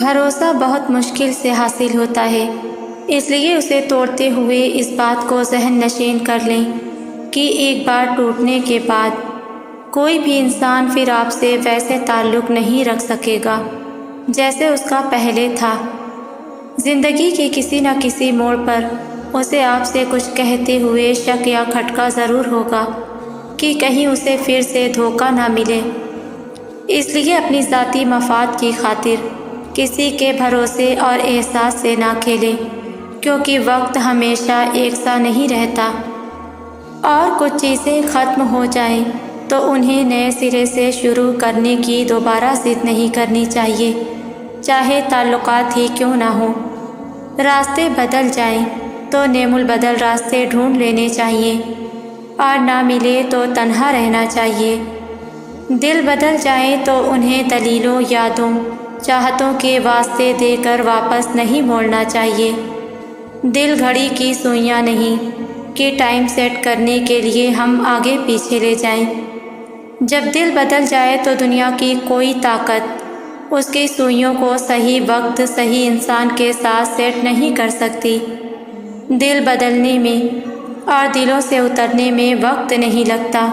بھروسہ بہت مشکل سے حاصل ہوتا ہے، اس لیے اسے توڑتے ہوئے اس بات کو ذہن نشین کر لیں کہ ایک بار ٹوٹنے کے بعد کوئی بھی انسان پھر آپ سے ویسے تعلق نہیں رکھ سکے گا جیسے اس کا پہلے تھا۔ زندگی کے کسی نہ کسی موڑ پر اسے آپ سے کچھ کہتے ہوئے شک یا کھٹکا ضرور ہوگا کہ کہیں اسے پھر سے دھوکہ نہ ملے۔ اس لیے اپنی ذاتی مفاد کی خاطر کسی کے بھروسے اور احساس سے نہ کھیلیں، کیونکہ وقت ہمیشہ یکساں نہیں رہتا، اور کچھ چیزیں ختم ہو جائیں تو انہیں نئے سرے سے شروع کرنے کی دوبارہ ضد نہیں کرنی چاہیے، چاہے تعلقات ہی کیوں نہ ہوں۔ راستے بدل جائیں تو نعم البدل راستے ڈھونڈ لینے چاہیے، اور نہ ملے تو تنہا رہنا چاہیے۔ دل بدل جائیں تو انہیں دلیلوں، یادوں، چاہتوں کے واسطے دے کر واپس نہیں موڑنا چاہیے۔ دل گھڑی کی سوئیاں نہیں کہ ٹائم سیٹ کرنے کے لیے ہم آگے پیچھے لے جائیں۔ جب دل بدل جائے تو دنیا کی کوئی طاقت اس کی سوئیوں کو صحیح وقت صحیح انسان کے ساتھ سیٹ نہیں کر سکتی۔ دل بدلنے میں اور دلوں سے اترنے میں وقت نہیں لگتا۔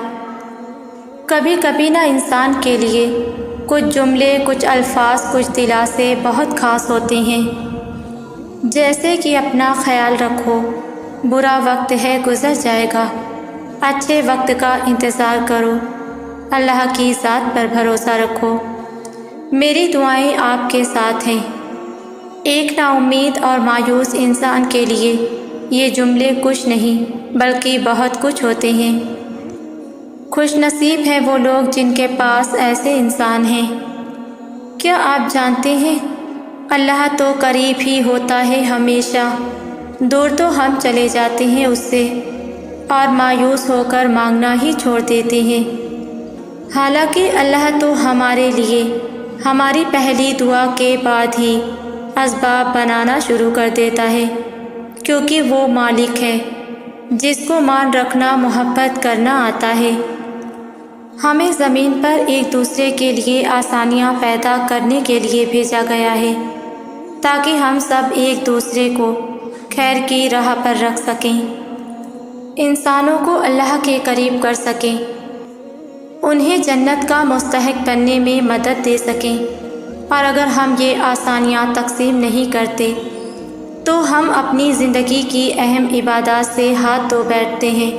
کبھی کبھی نہ انسان کے لیے کچھ جملے، کچھ الفاظ، کچھ دلاسے بہت خاص ہوتے ہیں، جیسے کہ اپنا خیال رکھو، برا وقت ہے گزر جائے گا، اچھے وقت کا انتظار کرو، اللہ کی ذات پر بھروسہ رکھو، میری دعائیں آپ کے ساتھ ہیں۔ ایک نا امید اور مایوس انسان کے لیے یہ جملے کچھ نہیں بلکہ بہت کچھ ہوتے ہیں۔ خوش نصیب ہیں وہ لوگ جن کے پاس ایسے انسان ہیں۔ کیا آپ جانتے ہیں اللہ تو قریب ہی ہوتا ہے ہمیشہ، دور تو ہم چلے جاتے ہیں اس سے اور مایوس ہو کر مانگنا ہی چھوڑ دیتے ہیں۔ حالانکہ اللہ تو ہمارے لیے ہماری پہلی دعا کے بعد ہی اسباب بنانا شروع کر دیتا ہے، کیونکہ وہ مالک ہے جس کو مان رکھنا، محبت کرنا آتا ہے۔ ہمیں زمین پر ایک دوسرے کے لیے آسانیاں پیدا کرنے کے لیے بھیجا گیا ہے، تاکہ ہم سب ایک دوسرے کو خیر کی راہ پر رکھ سکیں، انسانوں کو اللہ کے قریب کر سکیں، انہیں جنت کا مستحق بننے میں مدد دے سکیں۔ اور اگر ہم یہ آسانیاں تقسیم نہیں کرتے تو ہم اپنی زندگی کی اہم عبادات سے ہاتھ دھو بیٹھتے ہیں۔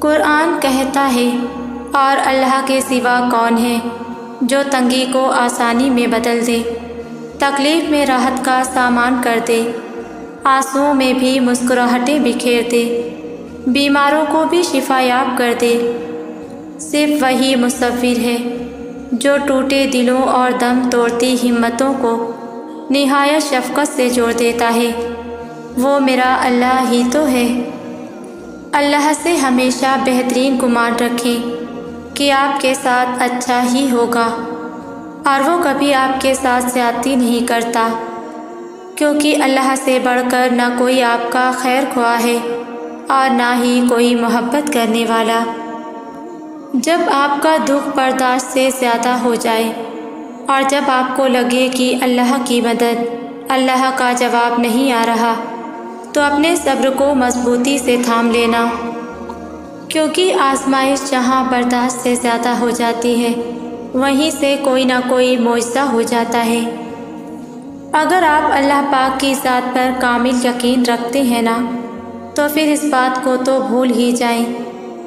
قرآن کہتا ہے، اور اللہ کے سوا کون ہے جو تنگی کو آسانی میں بدل دے، تکلیف میں راحت کا سامان کر دے، آنسوؤں میں بھی مسکراہٹیں بکھیر دے، بیماروں کو بھی شفا یاب کر دے۔ صرف وہی مصور ہے جو ٹوٹے دلوں اور دم توڑتی ہمتوں کو نہایت شفقت سے جوڑ دیتا ہے، وہ میرا اللہ ہی تو ہے۔ اللہ سے ہمیشہ بہترین گمان رکھیں کہ آپ کے ساتھ اچھا ہی ہوگا، اور وہ کبھی آپ کے ساتھ زیادتی نہیں کرتا، کیونکہ اللہ سے بڑھ کر نہ کوئی آپ کا خیر خواہ ہے اور نہ ہی کوئی محبت کرنے والا۔ جب آپ کا دکھ برداشت سے زیادہ ہو جائے اور جب آپ کو لگے کہ اللہ کی مدد، اللہ کا جواب نہیں آ رہا، تو اپنے صبر کو مضبوطی سے تھام لینا، کیونکہ آزمائش جہاں برداشت سے زیادہ ہو جاتی ہے وہیں سے کوئی نہ کوئی معجزہ ہو جاتا ہے۔ اگر آپ اللہ پاک کی ذات پر کامل یقین رکھتے ہیں نا، تو پھر اس بات کو تو بھول ہی جائیں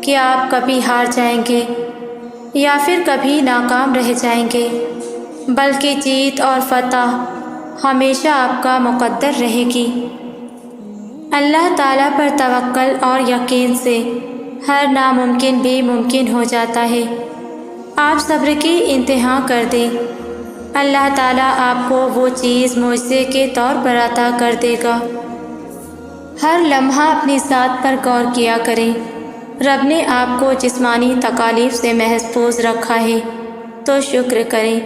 کہ آپ کبھی ہار جائیں گے یا پھر کبھی ناکام رہ جائیں گے، بلکہ جیت اور فتح ہمیشہ آپ کا مقدر رہے گی۔ اللہ تعالیٰ پر توکل اور یقین سے ہر ناممکن بھی ممکن ہو جاتا ہے۔ آپ صبر کی انتہا کر دیں، اللہ تعالیٰ آپ کو وہ چیز معجزے کے طور پر عطا کر دے گا۔ ہر لمحہ اپنی ذات پر غور کیا کریں، رب نے آپ کو جسمانی تکالیف سے محفوظ رکھا ہے تو شکر کریں،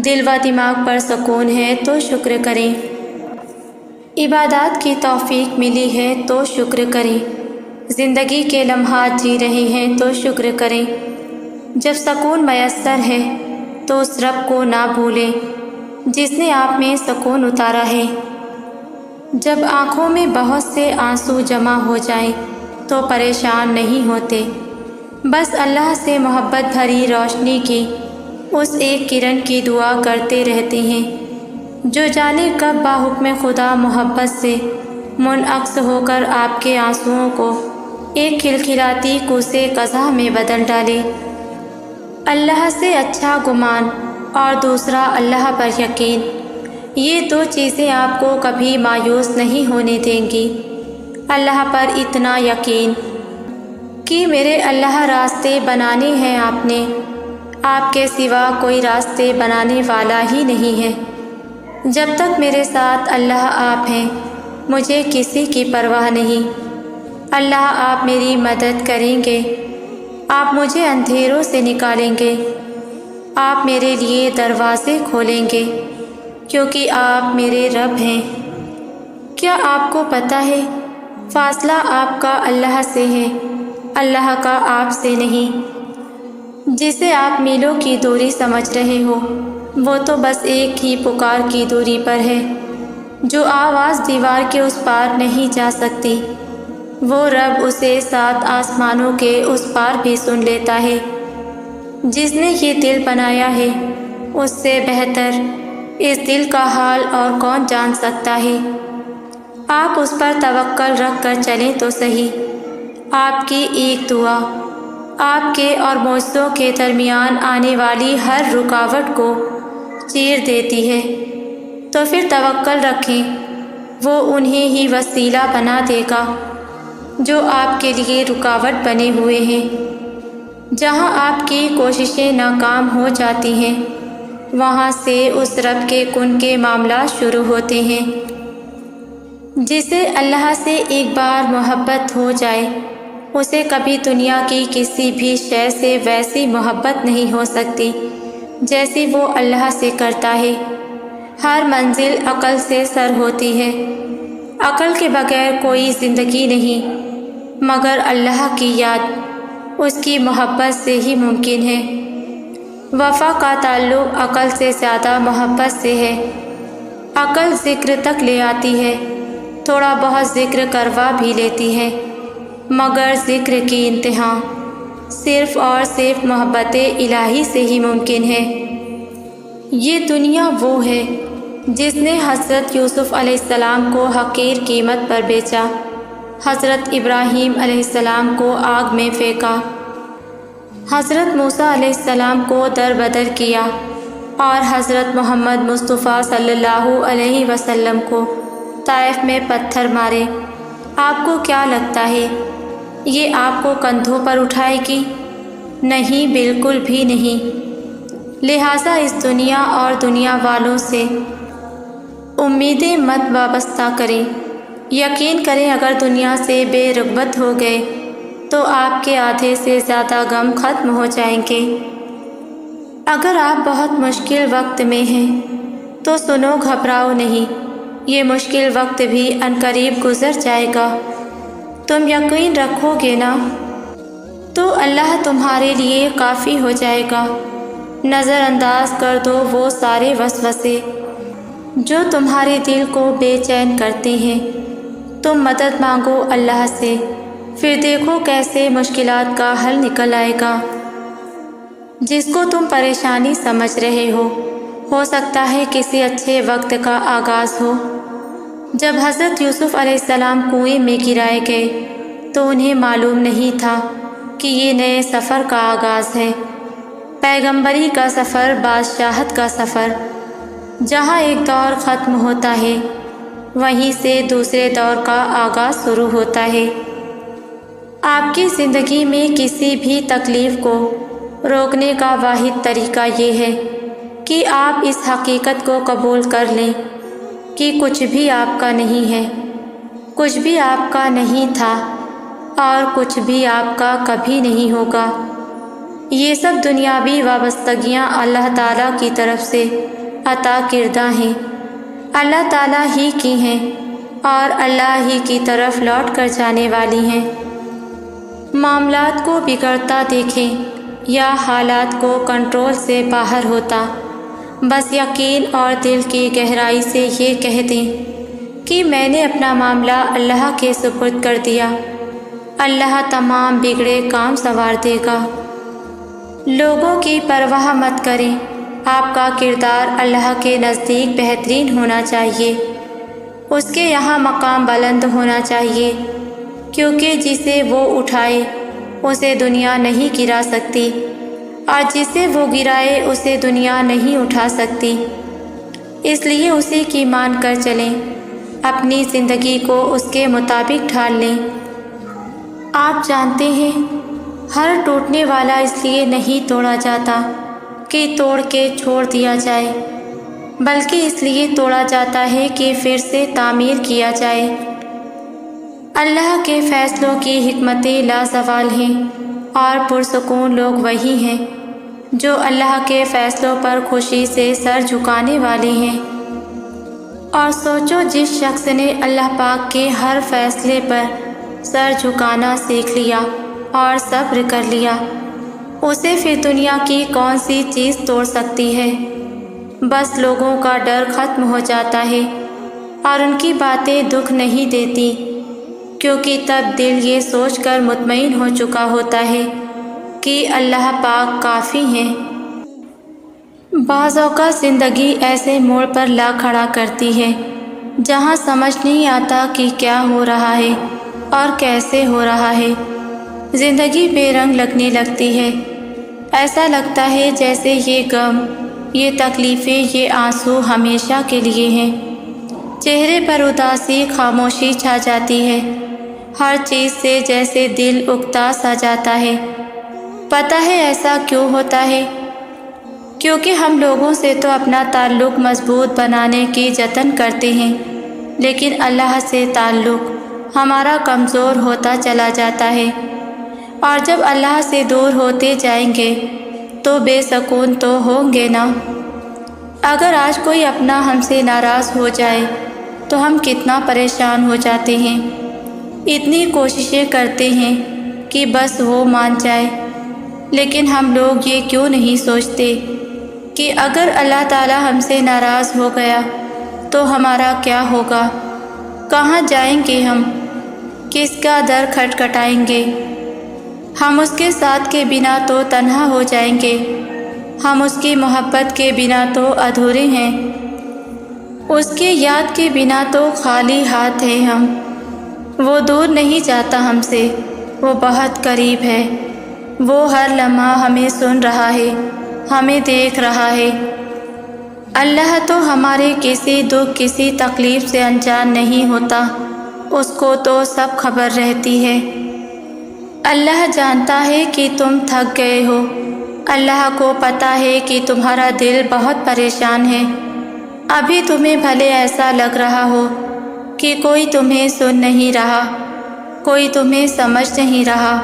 دل و دماغ پر سکون ہے تو شکر کریں، عبادات کی توفیق ملی ہے تو شکر کریں، زندگی کے لمحات جی رہے ہیں تو شکر کریں۔ جب سکون میسر ہے تو اس رب کو نہ بھولیں جس نے آپ میں سکون اتارا ہے۔ جب آنکھوں میں بہت سے آنسو جمع ہو جائیں تو پریشان نہیں ہوتے، بس اللہ سے محبت بھری روشنی کی اس ایک کرن کی دعا کرتے رہتے ہیں جو جانے کب باحکم خدا محبت سے منعکس ہو کر آپ کے آنسوؤں کو ایک کھلکھلاتی کوس قضا میں بدل ڈالے۔ اللہ سے اچھا گمان اور دوسرا اللہ پر یقین، یہ دو چیزیں آپ کو کبھی مایوس نہیں ہونے دیں گی۔ اللہ پر اتنا یقین کہ میرے اللہ راستے بنانے ہیں آپ نے، آپ کے سوا کوئی راستے بنانے والا ہی نہیں ہے۔ جب تک میرے ساتھ اللہ آپ ہیں مجھے کسی کی پرواہ نہیں۔ اللہ آپ میری مدد کریں گے، آپ مجھے اندھیروں سے نکالیں گے، آپ میرے لیے دروازے کھولیں گے کیونکہ آپ میرے رب ہیں۔ کیا آپ کو پتہ ہے فاصلہ آپ کا اللہ سے ہے، اللہ کا آپ سے نہیں۔ جسے آپ میلوں کی دوری سمجھ رہے ہو وہ تو بس ایک ہی پکار کی دوری پر ہے، جو آواز دیوار کے اس پار نہیں جا سکتی، وہ رب اسے 7 آسمانوں کے اس پار بھی سن لیتا ہے۔ جس نے یہ دل بنایا ہے اس سے بہتر اس دل کا حال اور کون جان سکتا ہے۔ آپ اس پر توکل رکھ کر چلیں تو صحیح، آپ کی ایک دعا آپ کے اور معجزوں کے درمیان آنے والی ہر رکاوٹ کو چیر دیتی ہے۔ تو پھر توکل رکھیں، وہ انہیں ہی وسیلہ بنا دے گا جو آپ کے لیے رکاوٹ بنے ہوئے ہیں۔ جہاں آپ کی کوششیں ناکام ہو جاتی ہیں وہاں سے اس رب کے کن کے معاملات شروع ہوتے ہیں۔ جسے اللہ سے ایک بار محبت ہو جائے اسے کبھی دنیا کی کسی بھی شے سے ویسی محبت نہیں ہو سکتی جیسی وہ اللہ سے کرتا ہے۔ ہر منزل عقل سے سر ہوتی ہے، عقل کے بغیر کوئی زندگی نہیں، مگر اللہ کی یاد اس کی محبت سے ہی ممکن ہے۔ وفا کا تعلق عقل سے زیادہ محبت سے ہے۔ عقل ذکر تک لے آتی ہے، تھوڑا بہت ذکر کروا بھی لیتی ہے، مگر ذکر کی انتہا صرف اور صرف محبت الہی سے ہی ممکن ہے۔ یہ دنیا وہ ہے جس نے حضرت یوسف علیہ السلام کو حقیر قیمت پر بیچا، حضرت ابراہیم علیہ السلام کو آگ میں پھینکا، حضرت موسیٰ علیہ السلام کو در بدر کیا اور حضرت محمد مصطفیٰ صلی اللہ علیہ وسلم کو طائف میں پتھر مارے۔ آپ کو کیا لگتا ہے یہ آپ کو کندھوں پر اٹھائے گی؟ نہیں، بالکل بھی نہیں۔ لہٰذا اس دنیا اور دنیا والوں سے امیدیں مت وابستہ کریں۔ یقین کریں اگر دنیا سے بے رغبت ہو گئے تو آپ کے آدھے سے زیادہ غم ختم ہو جائیں گے۔ اگر آپ بہت مشکل وقت میں ہیں تو سنو، گھبراؤ نہیں، یہ مشکل وقت بھی عنقریب گزر جائے گا۔ تم یقین رکھو گے نا تو اللہ تمہارے لیے کافی ہو جائے گا۔ نظر انداز کر دو وہ سارے وسوسے جو تمہارے دل کو بے چین کرتے ہیں۔ تم مدد مانگو اللہ سے، پھر دیکھو کیسے مشکلات کا حل نکل آئے گا۔ جس کو تم پریشانی سمجھ رہے ہو سکتا ہے کسی اچھے وقت کا آغاز ہو۔ جب حضرت یوسف علیہ السلام کنویں میں گرائے گئے تو انہیں معلوم نہیں تھا کہ یہ نئے سفر کا آغاز ہے، پیغمبری کا سفر، بادشاہت کا سفر۔ جہاں ایک دور ختم ہوتا ہے وہیں سے دوسرے دور کا آغاز شروع ہوتا ہے۔ آپ کی زندگی میں کسی بھی تکلیف کو روکنے کا واحد طریقہ یہ ہے کہ آپ اس حقیقت کو قبول کر لیں کہ کچھ بھی آپ کا نہیں ہے، کچھ بھی آپ کا نہیں تھا اور کچھ بھی آپ کا کبھی نہیں ہوگا۔ یہ سب دنیاوی وابستگیاں اللہ تعالیٰ کی طرف سے عطا کردہ ہیں، اللہ تعالیٰ ہی کی ہیں اور اللہ ہی کی طرف لوٹ کر جانے والی ہیں۔ معاملات کو بگڑتا دیکھیں یا حالات کو کنٹرول سے باہر ہوتا، بس یقین اور دل کی گہرائی سے یہ کہہ دیں کہ میں نے اپنا معاملہ اللہ کے سپرد کر دیا، اللہ تمام بگڑے کام سنوار دے گا۔ لوگوں کی پرواہ مت کریں، آپ کا کردار اللہ کے نزدیک بہترین ہونا چاہیے، اس کے یہاں مقام بلند ہونا چاہیے، کیونکہ جسے وہ اٹھائے اسے دنیا نہیں گرا سکتی، اور جسے وہ گرائے اسے دنیا نہیں اٹھا سکتی۔ اس لیے اسی کی مان کر چلیں، اپنی زندگی کو اس کے مطابق ڈھال لیں۔ آپ جانتے ہیں ہر ٹوٹنے والا اس لیے نہیں توڑا جاتا کہ توڑ کے چھوڑ دیا جائے، بلکہ اس لیے توڑا جاتا ہے کہ پھر سے تعمیر کیا جائے۔ اللہ کے فیصلوں کی حکمتیں لازوال ہیں، اور پرسکون لوگ وہی ہیں جو اللہ کے فیصلوں پر خوشی سے سر جھکانے والے ہیں۔ اور سوچو، جس شخص نے اللہ پاک کے ہر فیصلے پر سر جھکانا سیکھ لیا اور صبر کر لیا، اسے پھر دنیا کی کون سی چیز توڑ سکتی ہے؟ بس لوگوں کا ڈر ختم ہو جاتا ہے اور ان کی باتیں دکھ نہیں دیتی، کیونکہ تب دل یہ سوچ کر مطمئن ہو چکا ہوتا ہے کہ اللہ پاک کافی ہیں۔ بعض اوقات زندگی ایسے موڑ پر لا کھڑا کرتی ہے جہاں سمجھ نہیں آتا کہ کیا ہو رہا ہے اور کیسے ہو رہا ہے۔ زندگی بے رنگ لگنے لگتی ہے، ایسا لگتا ہے جیسے یہ غم، یہ تکلیفیں، یہ آنسو ہمیشہ کے لیے ہیں۔ چہرے پر اداسی، خاموشی چھا جاتی ہے، ہر چیز سے جیسے دل اکتا سا جاتا ہے۔ پتہ ہے ایسا کیوں ہوتا ہے؟ کیونکہ ہم لوگوں سے تو اپنا تعلق مضبوط بنانے کی جتن کرتے ہیں، لیکن اللہ سے تعلق ہمارا کمزور ہوتا چلا جاتا ہے، اور جب اللہ سے دور ہوتے جائیں گے تو بے سکون تو ہوں گے نا۔ اگر آج کوئی اپنا ہم سے ناراض ہو جائے تو ہم کتنا پریشان ہو جاتے ہیں، اتنی کوششیں کرتے ہیں کہ بس وہ مان جائے، لیکن ہم لوگ یہ کیوں نہیں سوچتے کہ اگر اللہ تعالی ہم سے ناراض ہو گیا تو ہمارا کیا ہوگا؟ کہاں جائیں گے ہم؟ کس کا در کھٹکھٹائیں گے؟ ہم اس کے ساتھ کے بنا تو تنہا ہو جائیں گے، ہم اس کی محبت کے بنا تو ادھورے ہیں، اس کی یاد کے بنا تو خالی ہاتھ ہیں ہم۔ وہ دور نہیں جاتا ہم سے، وہ بہت قریب ہے، وہ ہر لمحہ ہمیں سن رہا ہے، ہمیں دیکھ رہا ہے۔ اللہ تو ہمارے کسی دکھ، کسی تکلیف سے انجان نہیں ہوتا، اس کو تو سب خبر رہتی ہے۔ اللہ جانتا ہے کہ تم تھک گئے ہو، اللہ کو پتہ ہے کہ تمہارا دل بہت پریشان ہے۔ ابھی تمہیں بھلے ایسا لگ رہا ہو کہ کوئی تمہیں سن نہیں رہا، کوئی تمہیں سمجھ نہیں رہا،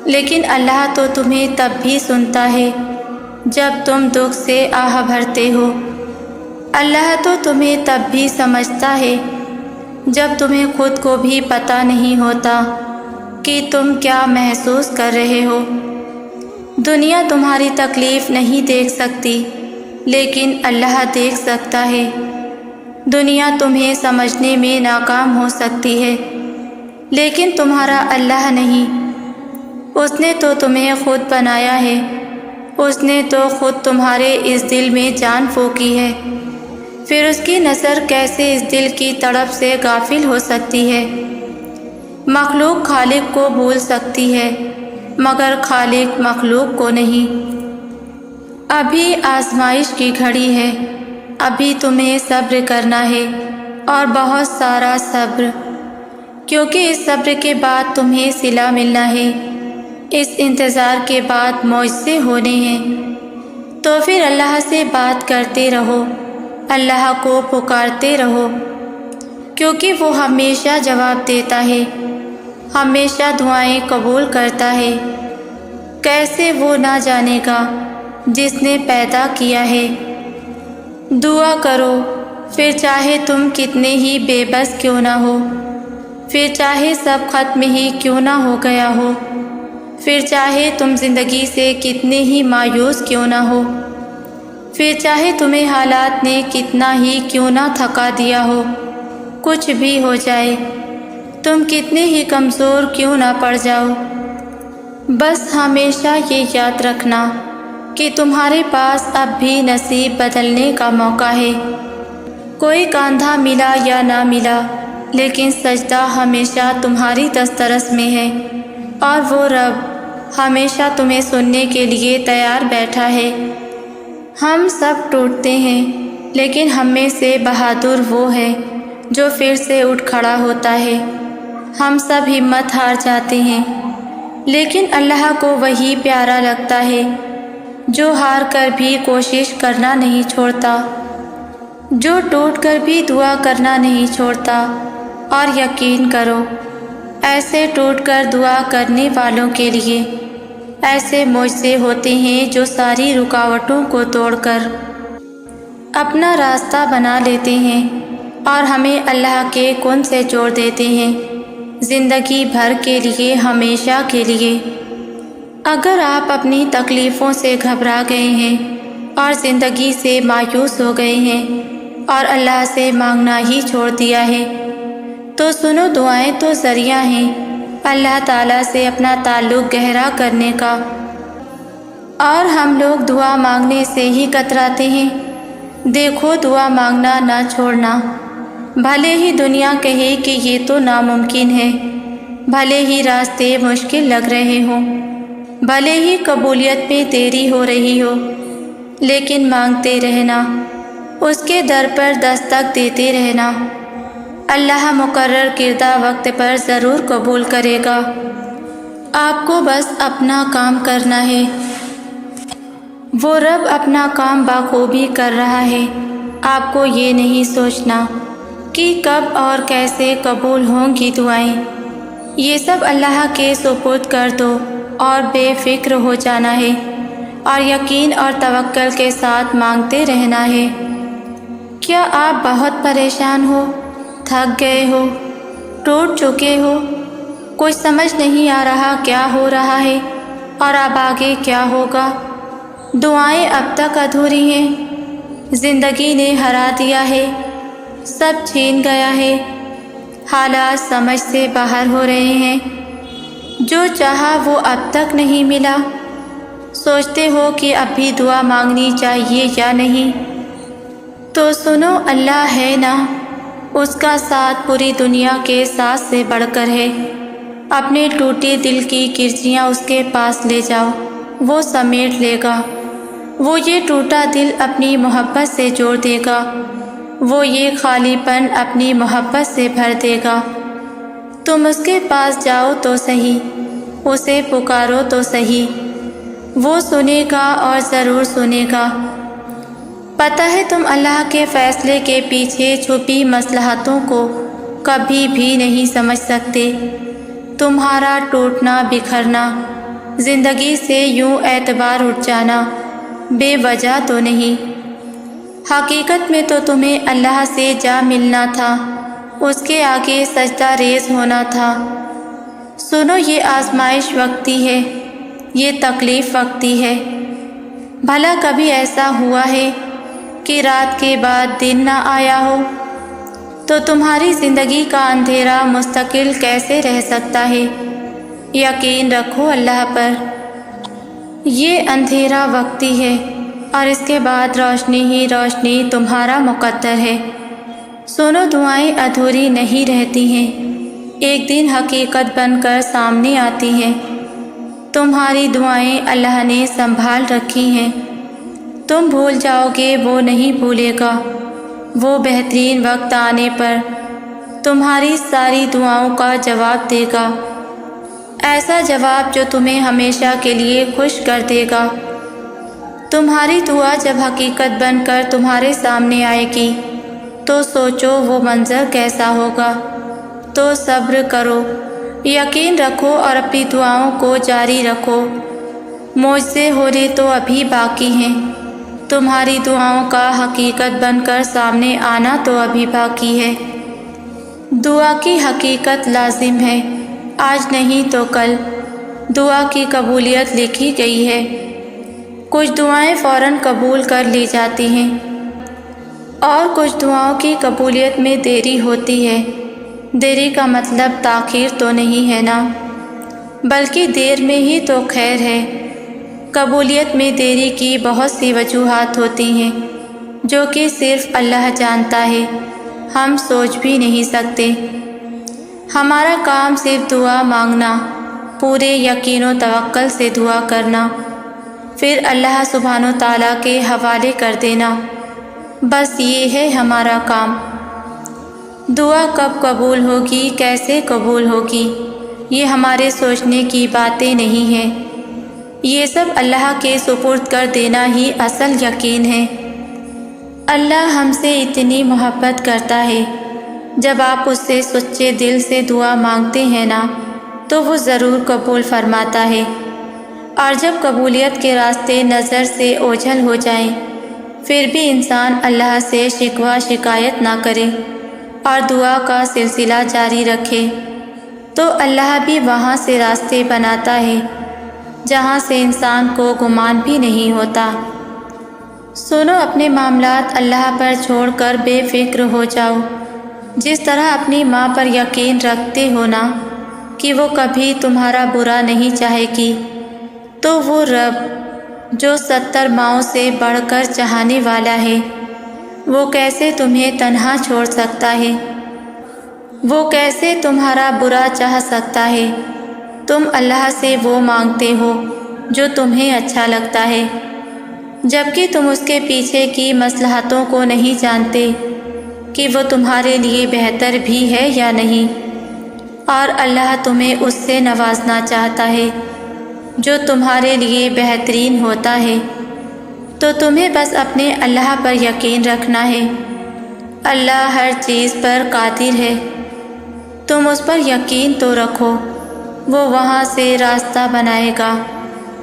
لیکن اللہ تو تمہیں تب بھی سنتا ہے جب تم دکھ سے آہ بھرتے ہو۔ اللہ تو تمہیں تب بھی سمجھتا ہے جب تمہیں خود کو بھی پتہ نہیں ہوتا کہ تم کیا محسوس کر رہے ہو۔ دنیا تمہاری تکلیف نہیں دیکھ سکتی، لیکن اللہ دیکھ سکتا ہے۔ دنیا تمہیں سمجھنے میں ناکام ہو سکتی ہے، لیکن تمہارا اللہ نہیں۔ اس نے تو تمہیں خود بنایا ہے، اس نے تو خود تمہارے اس دل میں جان پھونکی ہے، پھر اس کی نظر کیسے اس دل کی تڑپ سے غافل ہو سکتی ہے؟ مخلوق خالق کو بھول سکتی ہے، مگر خالق مخلوق کو نہیں۔ ابھی آزمائش کی گھڑی ہے، ابھی تمہیں صبر کرنا ہے، اور بہت سارا صبر، کیونکہ اس صبر کے بعد تمہیں صلہ ملنا ہے، اس انتظار کے بعد معجزے ہونے ہیں۔ تو پھر اللہ سے بات کرتے رہو، اللہ کو پکارتے رہو، کیونکہ وہ ہمیشہ جواب دیتا ہے، ہمیشہ دعائیں قبول کرتا ہے۔ کیسے وہ نہ جانے گا جس نے پیدا کیا ہے۔ دعا کرو، پھر چاہے تم کتنے ہی بے بس کیوں نہ ہو، پھر چاہے سب ختم ہی کیوں نہ ہو گیا ہو، پھر چاہے تم زندگی سے کتنے ہی مایوس کیوں نہ ہو، پھر چاہے تمہیں حالات نے کتنا ہی کیوں نہ تھکا دیا ہو، کچھ بھی ہو جائے، تم کتنے ہی کمزور کیوں نہ پڑ جاؤ، بس ہمیشہ یہ یاد رکھنا کہ تمہارے پاس اب بھی نصیب بدلنے کا موقع ہے۔ کوئی کاندھا ملا یا نہ ملا، لیکن سجدہ ہمیشہ تمہاری دسترس میں ہے، اور وہ رب ہمیشہ تمہیں سننے کے لیے تیار بیٹھا ہے۔ ہم سب ٹوٹتے ہیں، لیکن ہم میں سے بہادر وہ ہے جو پھر سے اٹھ کھڑا ہوتا ہے۔ ہم سب ہمت ہار جاتے ہیں، لیکن اللہ کو وہی پیارا لگتا ہے جو ہار کر بھی کوشش کرنا نہیں چھوڑتا، جو ٹوٹ کر بھی دعا کرنا نہیں چھوڑتا۔ اور یقین کرو، ایسے ٹوٹ کر دعا کرنے والوں کے لیے ایسے معجزے ہوتے ہیں جو ساری رکاوٹوں کو توڑ کر اپنا راستہ بنا لیتے ہیں اور ہمیں اللہ کے کن سے جوڑ دیتے ہیں، زندگی بھر کے لیے، ہمیشہ کے لیے۔ اگر آپ اپنی تکلیفوں سے گھبرا گئے ہیں اور زندگی سے مایوس ہو گئے ہیں اور اللہ سے مانگنا ہی چھوڑ دیا ہے، تو سنو، دعائیں تو ذریعہ ہیں اللہ تعالیٰ سے اپنا تعلق گہرا کرنے کا، اور ہم لوگ دعا مانگنے سے ہی کتراتے ہیں۔ دیکھو، دعا مانگنا نہ چھوڑنا، بھلے ہی دنیا کہے کہ یہ تو ناممکن ہے، بھلے ہی راستے مشکل لگ رہے ہوں، بھلے ہی قبولیت میں دیری ہو رہی ہو، لیکن مانگتے رہنا، اس کے در پر دستک دیتے رہنا۔ اللہ مقرر کردہ وقت پر ضرور قبول کرے گا۔ آپ کو بس اپنا کام کرنا ہے۔ وہ رب اپنا کام بخوبی کر رہا ہے۔ آپ کو یہ نہیں سوچنا کہ کب اور کیسے قبول ہوں گی دعائیں، یہ سب اللہ کے سپرد کر دو اور بے فکر ہو جانا ہے، اور یقین اور توکل کے ساتھ مانگتے رہنا ہے۔ کیا آپ بہت پریشان ہو، تھک گئے ہو، ٹوٹ چکے ہو، کچھ سمجھ نہیں آ رہا کیا ہو رہا ہے اور اب آگے کیا ہوگا؟ دعائیں اب تک ادھوری ہیں، زندگی نے ہرا دیا ہے، سب چھین گیا ہے، حالات سمجھ سے باہر ہو رہے ہیں، جو چاہا وہ اب تک نہیں ملا، سوچتے ہو کہ اب بھی دعا مانگنی چاہیے یا نہیں؟ تو سنو، اللہ ہے نا، اس کا ساتھ پوری دنیا کے ساتھ سے بڑھ کر ہے۔ اپنے ٹوٹے دل کی کرچیاں اس کے پاس لے جاؤ، وہ سمیٹ لے گا۔ وہ یہ ٹوٹا دل اپنی محبت سے جوڑ دے گا، وہ یہ خالی پن اپنی محبت سے بھر دے گا۔ تم اس کے پاس جاؤ تو صحیح، اسے پکارو تو صحیح، وہ سنے گا اور ضرور سنے گا۔ پتہ ہے تم اللہ کے فیصلے کے پیچھے چھپی مصلحتوں کو کبھی بھی نہیں سمجھ سکتے۔ تمہارا ٹوٹنا بکھرنا، زندگی سے یوں اعتبار اٹھ جانا بے وجہ تو نہیں، حقیقت میں تو تمہیں اللہ سے جا ملنا تھا، اس کے آگے سجدہ ریز ہونا تھا۔ سنو، یہ آزمائش وقتی ہے، یہ تکلیف وقتی ہے۔ بھلا کبھی ایسا ہوا ہے کہ رات کے بعد دن نہ آیا ہو؟ تو تمہاری زندگی کا اندھیرا مستقل کیسے رہ سکتا ہے؟ یقین رکھو اللہ پر، یہ اندھیرا وقتی ہے، اور اس کے بعد روشنی ہی روشنی تمہارا مقدر ہے۔ سنو، دعائیں ادھوری نہیں رہتی ہیں، ایک دن حقیقت بن کر سامنے آتی ہیں۔ تمہاری دعائیں اللہ نے سنبھال رکھی ہیں، تم بھول جاؤ گے، وہ نہیں بھولے گا۔ وہ بہترین وقت آنے پر تمہاری ساری دعاؤں کا جواب دے گا، ایسا جواب جو تمہیں ہمیشہ کے لیے خوش کر دے گا۔ تمہاری دعا جب حقیقت بن کر تمہارے سامنے آئے گی تو سوچو وہ منظر کیسا ہوگا۔ تو صبر کرو، یقین رکھو اور اپنی دعاؤں کو جاری رکھو۔ معجزے ہونے تو ابھی باقی ہیں، تمہاری دعاؤں کا حقیقت بن کر سامنے آنا تو ابھی باقی ہے۔ دعا کی حقیقت لازم ہے، آج نہیں تو کل، دعا کی قبولیت لکھی گئی ہے۔ کچھ دعائیں فوراً قبول کر لی جاتی ہیں اور کچھ دعاؤں کی قبولیت میں دیری ہوتی ہے۔ دیری کا مطلب تاخیر تو نہیں ہے نا، بلکہ دیر میں ہی تو خیر ہے۔ قبولیت میں دیری کی بہت سی وجوہات ہوتی ہیں جو کہ صرف اللہ جانتا ہے، ہم سوچ بھی نہیں سکتے۔ ہمارا کام صرف دعا مانگنا، پورے یقین و توکل سے دعا کرنا، پھر اللہ سبحانہ و تعالیٰ کے حوالے کر دینا، بس یہ ہے ہمارا کام۔ دعا کب قبول ہوگی، کیسے قبول ہوگی، یہ ہمارے سوچنے کی باتیں نہیں ہیں، یہ سب اللہ کے سپرد کر دینا ہی اصل یقین ہے۔ اللہ ہم سے اتنی محبت کرتا ہے، جب آپ اس سے سچے دل سے دعا مانگتے ہیں نا تو وہ ضرور قبول فرماتا ہے۔ اور جب قبولیت کے راستے نظر سے اوجھل ہو جائیں پھر بھی انسان اللہ سے شکوہ شکایت نہ کرے اور دعا کا سلسلہ جاری رکھے تو اللہ بھی وہاں سے راستے بناتا ہے جہاں سے انسان کو گمان بھی نہیں ہوتا۔ سنو، اپنے معاملات اللہ پر چھوڑ کر بے فکر ہو جاؤ، جس طرح اپنی ماں پر یقین رکھتے ہو نا کہ وہ کبھی تمہارا برا نہیں چاہے گی، تو وہ رب جو 70 ماؤں سے بڑھ کر چاہنے والا ہے، وہ کیسے تمہیں تنہا چھوڑ سکتا ہے؟ وہ کیسے تمہارا برا چاہ سکتا ہے؟ تم اللہ سے وہ مانگتے ہو جو تمہیں اچھا لگتا ہے، جبکہ تم اس کے پیچھے کی مصلحتوں کو نہیں جانتے کہ وہ تمہارے لیے بہتر بھی ہے یا نہیں۔ اور اللہ تمہیں اس سے نوازنا چاہتا ہے جو تمہارے لیے بہترین ہوتا ہے، تو تمہیں بس اپنے اللہ پر یقین رکھنا ہے۔ اللہ ہر چیز پر قادر ہے، تم اس پر یقین تو رکھو، وہ وہاں سے راستہ بنائے گا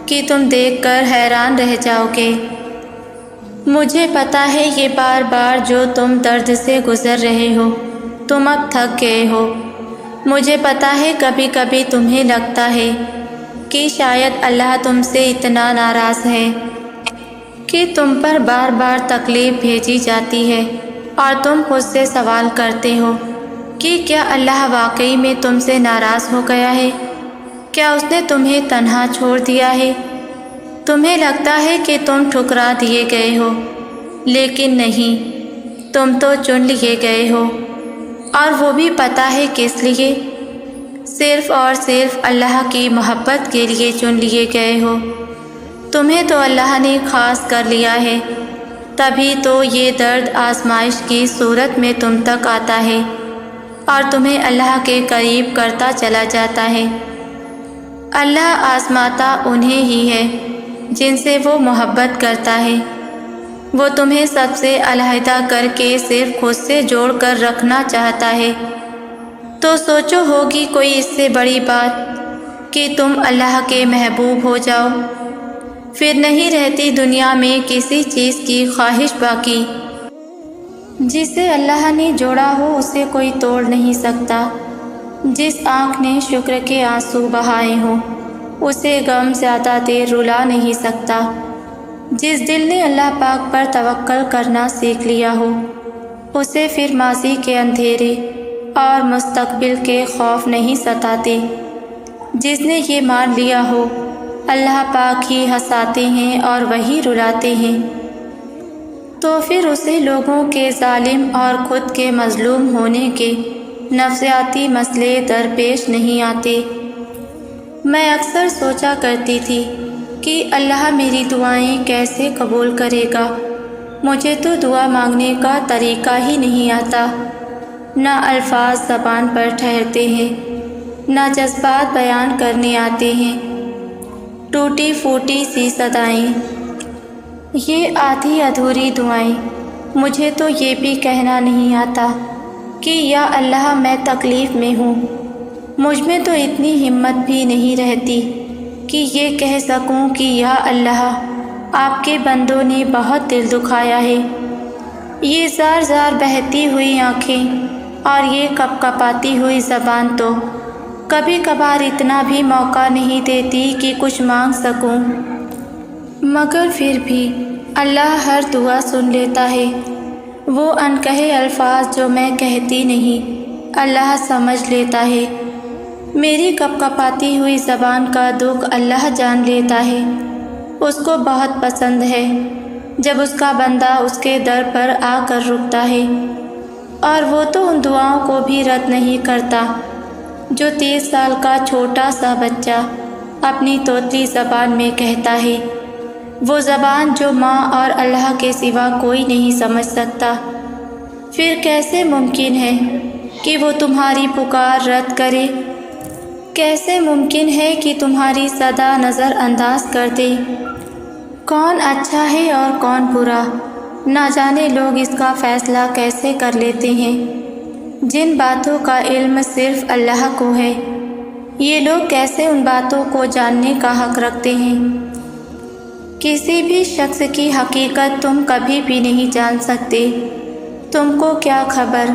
کہ تم دیکھ کر حیران رہ جاؤ گے۔ مجھے پتہ ہے یہ بار بار جو تم درد سے گزر رہے ہو، تم اب تھک گئے ہو۔ مجھے پتہ ہے کبھی کبھی تمہیں لگتا ہے کہ شاید اللہ تم سے اتنا ناراض ہے کہ تم پر بار بار تکلیف بھیجی جاتی ہے، اور تم خود سے سوال کرتے ہو کہ کیا اللہ واقعی میں تم سے ناراض ہو گیا ہے؟ کیا اس نے تمہیں تنہا چھوڑ دیا ہے؟ تمہیں لگتا ہے کہ تم ٹھکرا دیے گئے ہو، لیکن نہیں، تم تو چن لیے گئے ہو، اور وہ بھی پتہ ہے کس لیے؟ صرف اور صرف اللہ کی محبت کے لیے چن لیے گئے ہو۔ تمہیں تو اللہ نے خاص کر لیا ہے، تبھی تو یہ درد آزمائش کی صورت میں تم تک آتا ہے اور تمہیں اللہ کے قریب کرتا چلا جاتا ہے۔ اللہ آزماتا انہیں ہی ہے جن سے وہ محبت کرتا ہے۔ وہ تمہیں سب سے علیحدہ کر کے صرف خود سے جوڑ کر رکھنا چاہتا ہے، تو سوچو ہوگی کوئی اس سے بڑی بات کہ تم اللہ کے محبوب ہو جاؤ؟ پھر نہیں رہتی دنیا میں کسی چیز کی خواہش باقی۔ جسے اللہ نے جوڑا ہو اسے کوئی توڑ نہیں سکتا۔ جس آنکھ نے شکر کے آنسو بہائے ہوں اسے غم زیادہ دیر رلا نہیں سکتا۔ جس دل نے اللہ پاک پر توکل کرنا سیکھ لیا ہو اسے پھر ماضی کے اندھیرے اور مستقبل کے خوف نہیں ستاتے۔ جس نے یہ مان لیا ہو اللہ پاک ہی ہنساتے ہیں اور وہی رلاتے ہیں، تو پھر اسے لوگوں کے ظالم اور خود کے مظلوم ہونے کے نفسیاتی مسئلے درپیش نہیں آتے۔ میں اکثر سوچا کرتی تھی کہ اللہ میری دعائیں کیسے قبول کرے گا؟ مجھے تو دعا مانگنے کا طریقہ ہی نہیں آتا، نہ الفاظ زبان پر ٹھہرتے ہیں، نہ جذبات بیان کرنے آتے ہیں، ٹوٹی پھوٹی سی صدائیں، یہ آدھی ادھوری دعائیں۔ مجھے تو یہ بھی کہنا نہیں آتا کہ یا اللہ میں تکلیف میں ہوں۔ مجھ میں تو اتنی ہمت بھی نہیں رہتی کہ یہ کہہ سکوں کہ یا اللہ آپ کے بندوں نے بہت دل دکھایا ہے۔ یہ زار زار بہتی ہوئی آنکھیں اور یہ کپکپاتی ہوئی زبان تو کبھی کبھار اتنا بھی موقع نہیں دیتی کہ کچھ مانگ سکوں۔ مگر پھر بھی اللہ ہر دعا سن لیتا ہے۔ وہ انکہے الفاظ جو میں کہتی نہیں اللہ سمجھ لیتا ہے۔ میری کپکپاتی ہوئی زبان کا دکھ اللہ جان لیتا ہے۔ اس کو بہت پسند ہے جب اس کا بندہ اس کے در پر آ کر رکتا ہے، اور وہ تو ان دعاؤں کو بھی رد نہیں کرتا جو 30 سال کا چھوٹا سا بچہ اپنی توتلی زبان میں کہتا ہے، وہ زبان جو ماں اور اللہ کے سوا کوئی نہیں سمجھ سکتا۔ پھر کیسے ممکن ہے کہ وہ تمہاری پکار رد کرے؟ کیسے ممکن ہے کہ تمہاری صدا نظر انداز کر دے؟ کون اچھا ہے اور کون برا، نہ جانے لوگ اس کا فیصلہ کیسے کر لیتے ہیں۔ جن باتوں کا علم صرف اللہ کو ہے، یہ لوگ کیسے ان باتوں کو جاننے کا حق رکھتے ہیں؟ کسی بھی شخص کی حقیقت تم کبھی بھی نہیں جان سکتے۔ تم کو کیا خبر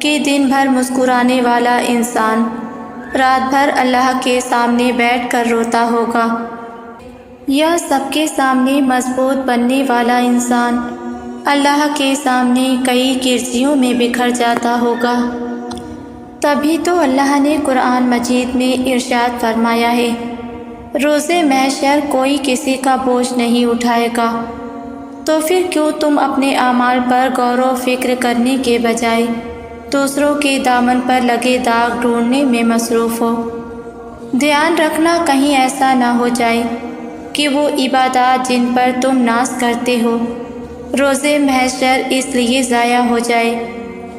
کہ دن بھر مسکرانے والا انسان رات بھر اللہ کے سامنے بیٹھ کر روتا ہوگا، یا سب کے سامنے مضبوط بننے والا انسان اللہ کے سامنے کئی کرسیوں میں بکھر جاتا ہوگا۔ تبھی تو اللہ نے قرآن مجید میں ارشاد فرمایا ہے، روز محشر کوئی کسی کا بوجھ نہیں اٹھائے گا۔ تو پھر کیوں تم اپنے اعمال پر غور و فکر کرنے کے بجائے دوسروں کے دامن پر لگے داغ ڈھونڈنے میں مصروف ہو؟ دھیان رکھنا کہیں ایسا نہ ہو جائے کہ وہ عبادات جن پر تم ناز کرتے ہو روز محشر اس لیے ضائع ہو جائے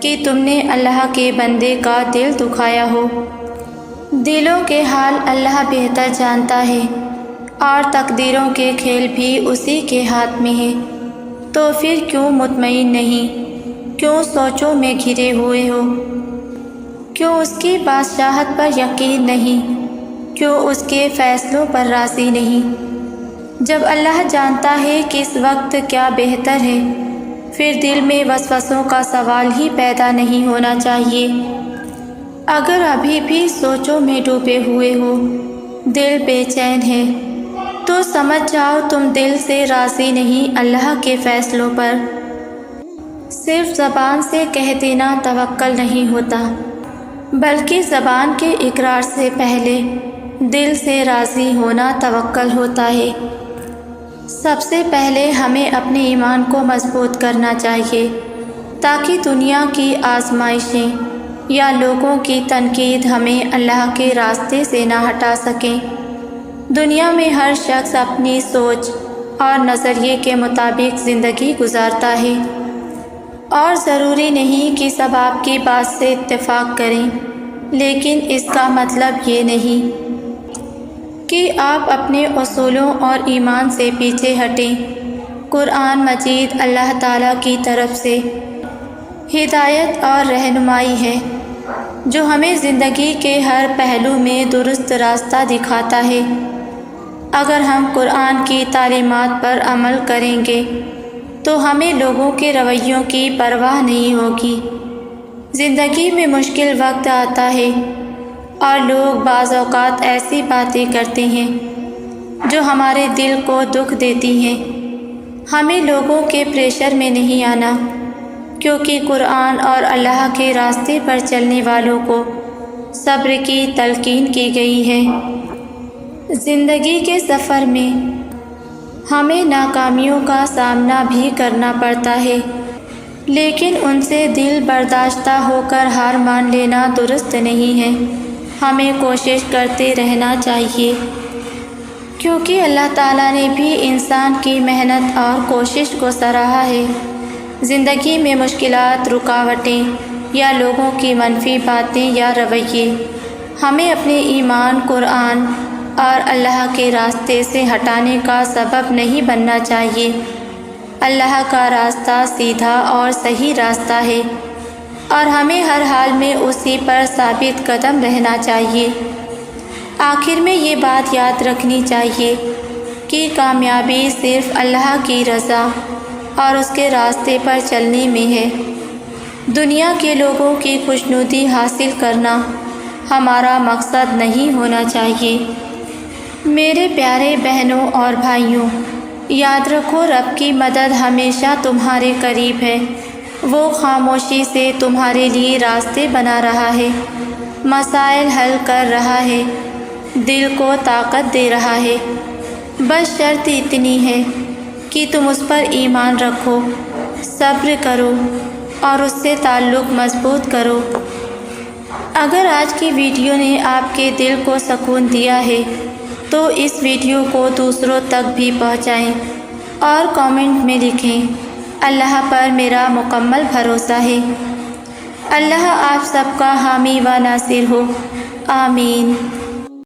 کہ تم نے اللہ کے بندے کا دل دکھایا ہو۔ دلوں کے حال اللہ بہتر جانتا ہے، اور تقدیروں کے کھیل بھی اسی کے ہاتھ میں ہے۔ تو پھر کیوں مطمئن نہیں؟ کیوں سوچوں میں گھرے ہوئے ہو؟ کیوں اس کی بادشاہت پر یقین نہیں؟ کیوں اس کے فیصلوں پر راضی نہیں؟ جب اللہ جانتا ہے کہ اس وقت کیا بہتر ہے، پھر دل میں وسوسوں کا سوال ہی پیدا نہیں ہونا چاہیے۔ اگر ابھی بھی سوچوں میں ڈوبے ہوئے ہو، دل بے چین ہے، تو سمجھ جاؤ تم دل سے راضی نہیں اللہ کے فیصلوں پر۔ صرف زبان سے کہہ دینا توکل نہیں ہوتا، بلکہ زبان کے اقرار سے پہلے دل سے راضی ہونا توکل ہوتا ہے۔ سب سے پہلے ہمیں اپنے ایمان کو مضبوط کرنا چاہیے تاکہ دنیا کی آزمائشیں یا لوگوں کی تنقید ہمیں اللہ کے راستے سے نہ ہٹا سکیں۔ دنیا میں ہر شخص اپنی سوچ اور نظریے کے مطابق زندگی گزارتا ہے، اور ضروری نہیں کہ سب آپ کی بات سے اتفاق کریں، لیکن اس کا مطلب یہ نہیں کہ آپ اپنے اصولوں اور ایمان سے پیچھے ہٹیں۔ قرآن مجید اللہ تعالیٰ کی طرف سے ہدایت اور رہنمائی ہے جو ہمیں زندگی کے ہر پہلو میں درست راستہ دکھاتا ہے۔ اگر ہم قرآن کی تعلیمات پر عمل کریں گے تو ہمیں لوگوں کے رویوں کی پرواہ نہیں ہوگی۔ زندگی میں مشکل وقت آتا ہے اور لوگ بعض اوقات ایسی باتیں کرتے ہیں جو ہمارے دل کو دکھ دیتی ہیں۔ ہمیں لوگوں کے پریشر میں نہیں آنا، کیونکہ قرآن اور اللہ کے راستے پر چلنے والوں کو صبر کی تلقین کی گئی ہے۔ زندگی کے سفر میں ہمیں ناکامیوں کا سامنا بھی کرنا پڑتا ہے، لیکن ان سے دل برداشتہ ہو کر ہار مان لینا درست نہیں ہے۔ ہمیں کوشش کرتے رہنا چاہیے، کیونکہ اللہ تعالیٰ نے بھی انسان کی محنت اور کوشش کو سراہا ہے۔ زندگی میں مشکلات، رکاوٹیں یا لوگوں کی منفی باتیں یا رویے ہمیں اپنے ایمان، قرآن اور اللہ کے راستے سے ہٹانے کا سبب نہیں بننا چاہیے۔ اللہ کا راستہ سیدھا اور صحیح راستہ ہے، اور ہمیں ہر حال میں اسی پر ثابت قدم رہنا چاہیے۔ آخر میں یہ بات یاد رکھنی چاہیے کہ کامیابی صرف اللہ کی رضا اور اس کے راستے پر چلنے میں ہے۔ دنیا کے لوگوں کی خوشنودی حاصل کرنا ہمارا مقصد نہیں ہونا چاہیے۔ میرے پیارے بہنوں اور بھائیوں، یاد رکھو رب کی مدد ہمیشہ تمہارے قریب ہے۔ وہ خاموشی سے تمہارے لیے راستے بنا رہا ہے، مسائل حل کر رہا ہے، دل کو طاقت دے رہا ہے۔ بس شرط اتنی ہے کہ تم اس پر ایمان رکھو، صبر کرو اور اس سے تعلق مضبوط کرو۔ اگر آج کی ویڈیو نے آپ کے دل کو سکون دیا ہے تو اس ویڈیو کو دوسروں تک بھی پہنچائیں اور کامنٹ میں لکھیں، اللہ پر میرا مکمل بھروسہ ہے۔ اللہ آپ سب کا حامی و ناصر ہو، آمین۔